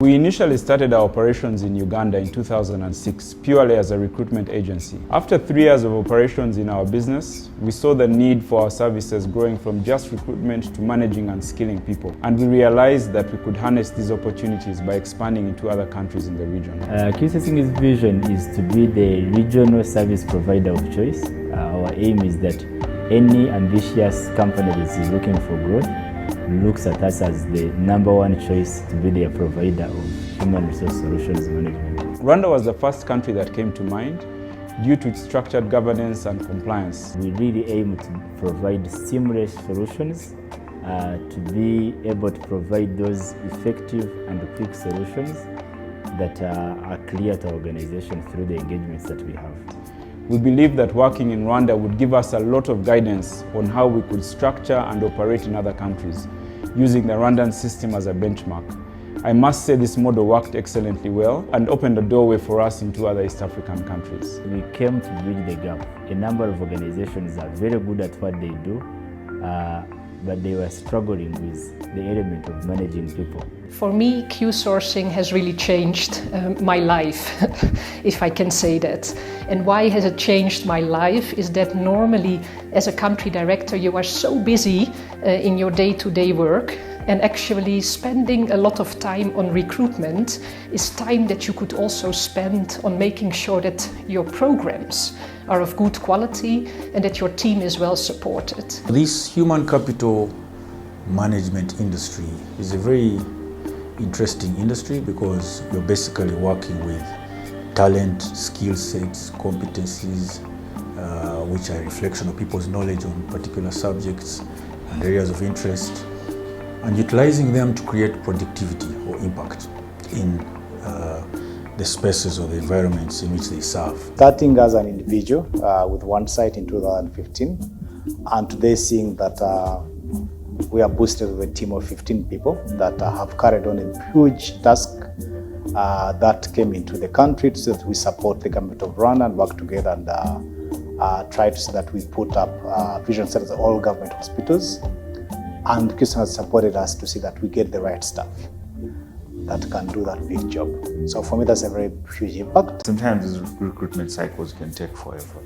We initially started our operations in Uganda in 2006, purely as a recruitment agency. After 3 years of operations in our business, we saw the need for our services growing from just recruitment to managing and skilling people. And we realized that we could harness these opportunities by expanding into other countries in the region. Q-Sourcing's vision is to be the regional service provider of choice. Our aim is that any ambitious company that is looking for growth looks at us as the number one choice to be their provider of human resource solutions management. Rwanda was the first country that came to mind due to its structured governance and compliance. We really aim to provide seamless solutions, to be able to provide those effective and quick solutions that are clear to our organization through the engagements that we have. We believe that working in Rwanda would give us a lot of guidance on how we could structure and operate in other countries, using the Rwandan system as a benchmark. I must say this model worked excellently well and opened a doorway for us into other East African countries. We came to bridge the gap. A number of organizations are very good at what they do, but they were struggling with the element of managing people. For me, Q-Sourcing has really changed my life, if I can say that. And why has it changed my life is that normally as a country director you are so busy in your day-to-day work, and actually spending a lot of time on recruitment is time that you could also spend on making sure that your programs are of good quality and that your team is well supported. This human capital management industry is a very interesting industry because you're basically working with talent, skill sets, competencies, which are a reflection of people's knowledge on particular subjects and areas of interest, and utilizing them to create productivity or impact in the spaces or the environments in which they serve. Starting as an individual with one site in 2015, and today seeing that we are boosted with a team of 15 people that have carried on a huge task that came into the country so that we support the government of Rwanda and work together and try to see that we put up vision centers at all government hospitals. And Q-Sourcing has supported us to see that we get the right staff that can do that big job. So for me, that's a very huge impact. Sometimes these recruitment cycles can take forever,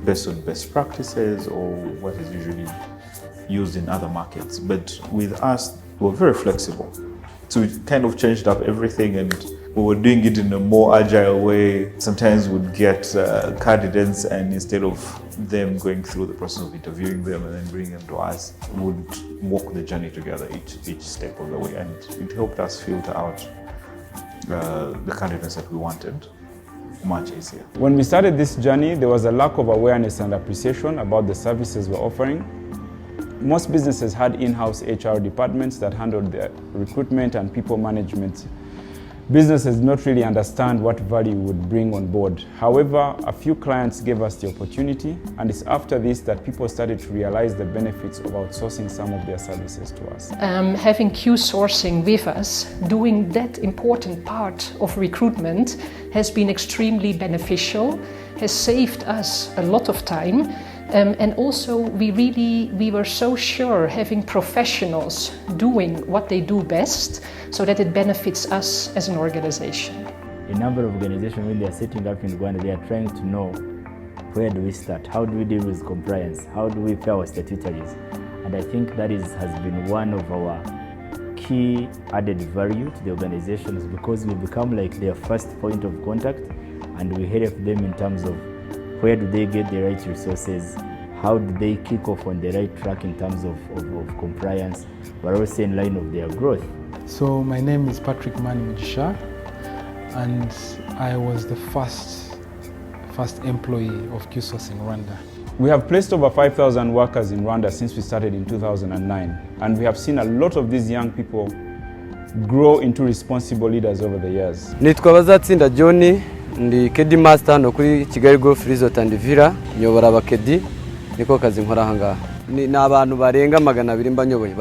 based on best practices or what is usually used in other markets. But with us, we're very flexible. So we kind of changed up everything and we were doing it in a more agile way. Sometimes we'd get candidates, and instead of them going through the process of interviewing them and then bringing them to us, we'd walk the journey together each step of the way. And it helped us filter out the candidates that we wanted much easier. When we started this journey, there was a lack of awareness and appreciation about the services we're offering. Most businesses had in-house HR departments that handled their recruitment and people management. Businesses did not really understand what value we would bring on board. However, a few clients gave us the opportunity, and it's after this that people started to realize the benefits of outsourcing some of their services to us. Having Q-Sourcing with us, doing that important part of recruitment has been extremely beneficial, has saved us a lot of time. And also we were so sure having professionals doing what they do best so that it benefits us as an organization. A number of organizations, when they are setting up in Rwanda, they are trying to know where do we start, how do we deal with compliance, how do we pay our statutories. And I think that has been one of our key added value to the organizations, because we become like their first point of contact and we help them in terms of where do they get the right resources, how do they kick off on the right track in terms of compliance, but also in line of their growth. So my name is Patrick Mani Mujisha, and I was the first employee of Q-Sourcing Rwanda. We have placed over 5,000 workers in Rwanda since we started in 2009, and we have seen a lot of these young people grow into responsible leaders over the years. Nitwa Bazatsinda John, ndi Kedi Master hano kuri Kigali Golf Resort and Villa, nyobora abakedi niko kazi nkora hanga. Ni abantu barenga 200 mbanyoboye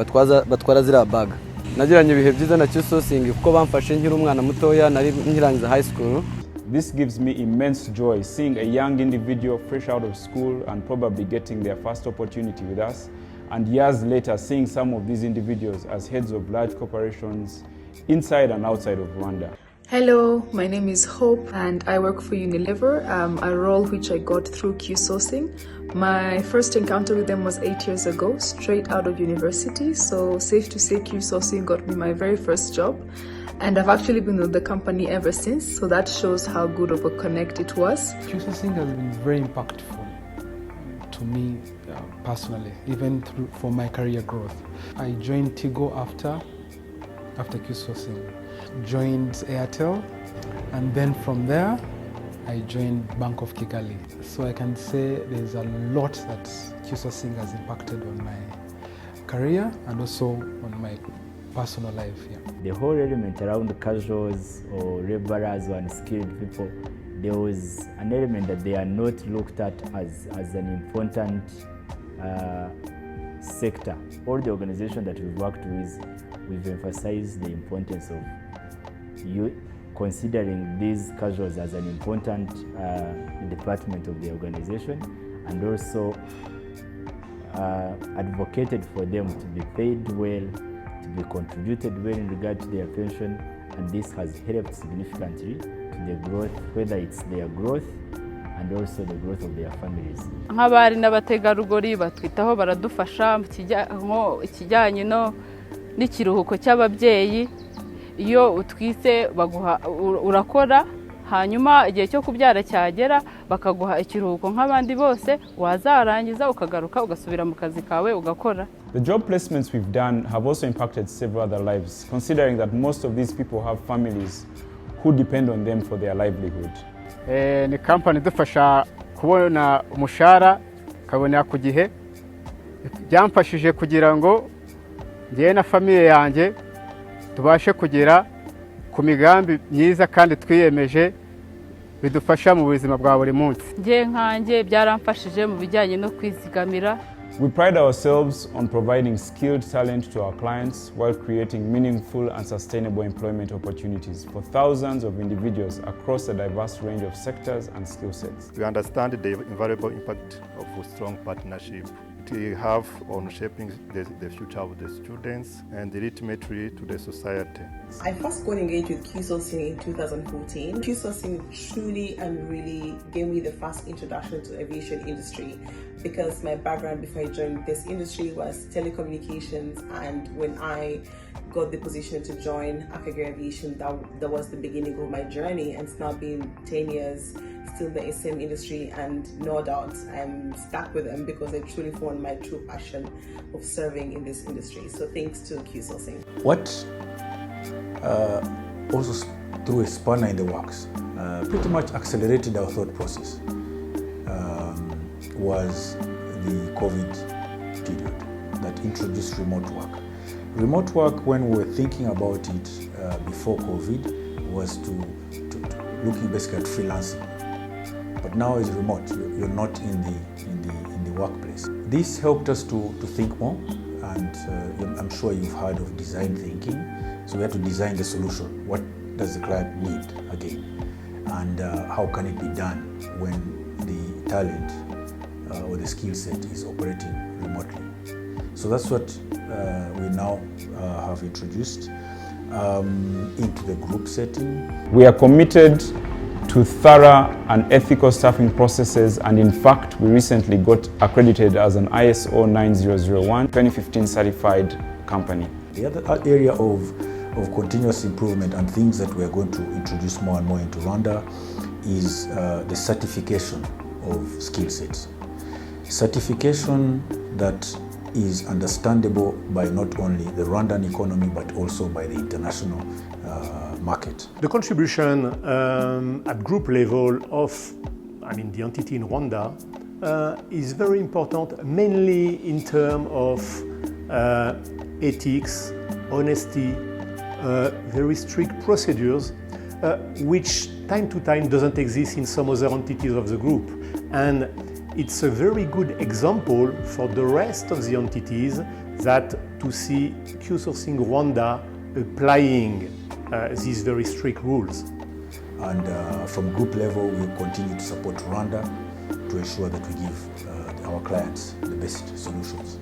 batwara zira bag. Nagiranye ibihe byiza na Q-Sourcing kuko bamfashe nkiri umwana mutoya nari nkirangiza high school. This gives me immense joy seeing a young individual fresh out of school and probably getting their first opportunity with us, and years later seeing some of these individuals as heads of large corporations inside and outside of Rwanda. Hello, my name is Hope and I work for Unilever, a role which I got through Q-Sourcing. My first encounter with them was 8 years ago, straight out of university, so safe to say Q-Sourcing got me my very first job. And I've actually been with the company ever since, so that shows how good of a connect it was. Q-Sourcing has been very impactful to me personally, even for my career growth. I joined Tigo after Q-Sourcing, joined Airtel, and then from there I joined Bank of Kigali. So I can say there's a lot that Q-Sourcing has impacted on my career and also on my personal life. Yeah. The whole element around casuals or laborers or unskilled people, there was an element that they are not looked at as an important sector. All the organizations that we've worked with, we've emphasized the importance of you considering these casuals as an important department of the organization, and also advocated for them to be paid well, to be contributed well in regard to their pension, and this has helped significantly to the growth, whether it's their growth and also the growth of their families. Nk'abari n'abategarugori batwitaho baradufasha ikijyanye n'ikiruhuko cy'ababyeyi. Iyo utwise urakora, hanyuma igihe cyo kubyara cyagera bakaguha ikiruhuko nk'abandi bose, wazarangiza ukagaruka ugasubira mu kazi kawe ugakora. The job placements we've done have also impacted several other lives, considering that most of these people have families who depend on them for their livelihood. Ni company dufasha kubona umushahara kabonera ku gihe, byamfashije kugira ngo njye na famille yanjye tubashe kugera ku migambi myiza kandi twiyemeje bidufasha mu buzima bwa buri munsi. Njye nkanjye byaramfashije mu bijyanye no kwizigamira. We pride ourselves on providing skilled talent to our clients while creating meaningful and sustainable employment opportunities for thousands of individuals across a diverse range of sectors and skill sets. We understand the invaluable impact of a strong partnership to have on shaping the future of the students and ultimately to the society. I first got engaged with Q-Sourcing in 2014. Q-Sourcing truly and really gave me the first introduction to aviation industry, because my background before I joined this industry was telecommunications, and when I got the position to join Africa Aviation, that was the beginning of my journey, and it's now been 10 years still in the same industry, and no doubt I'm stuck with them because I truly found my true passion of serving in this industry. So thanks to Q-Sourcing. What also threw a spanner in the works, pretty much accelerated our thought process, was the COVID period that introduced remote work. Remote work, when we were thinking about it before COVID, was to looking basically at freelancing. But now it's remote. You're not in the workplace. This helped us to think more, and I'm sure you've heard of design thinking. So we had to design the solution. What does the client need again, and how can it be done when the talent or the skill set is operating remotely? So that's what we now have introduced into the group setting. We are committed to thorough and ethical staffing processes, and in fact, we recently got accredited as an ISO 9001 2015 certified company. The other area of continuous improvement and things that we are going to introduce more and more into Rwanda is the certification of skill sets. Certification that is understandable by not only the Rwandan economy but also by the international market. The contribution at group level of, the entity in Rwanda is very important, mainly in terms of ethics, honesty, very strict procedures, which time to time doesn't exist in some other entities of the group. And it's a very good example for the rest of the entities that to see Q-Sourcing Rwanda applying these very strict rules. And from group level, we continue to support Rwanda to ensure that we give our clients the best solutions.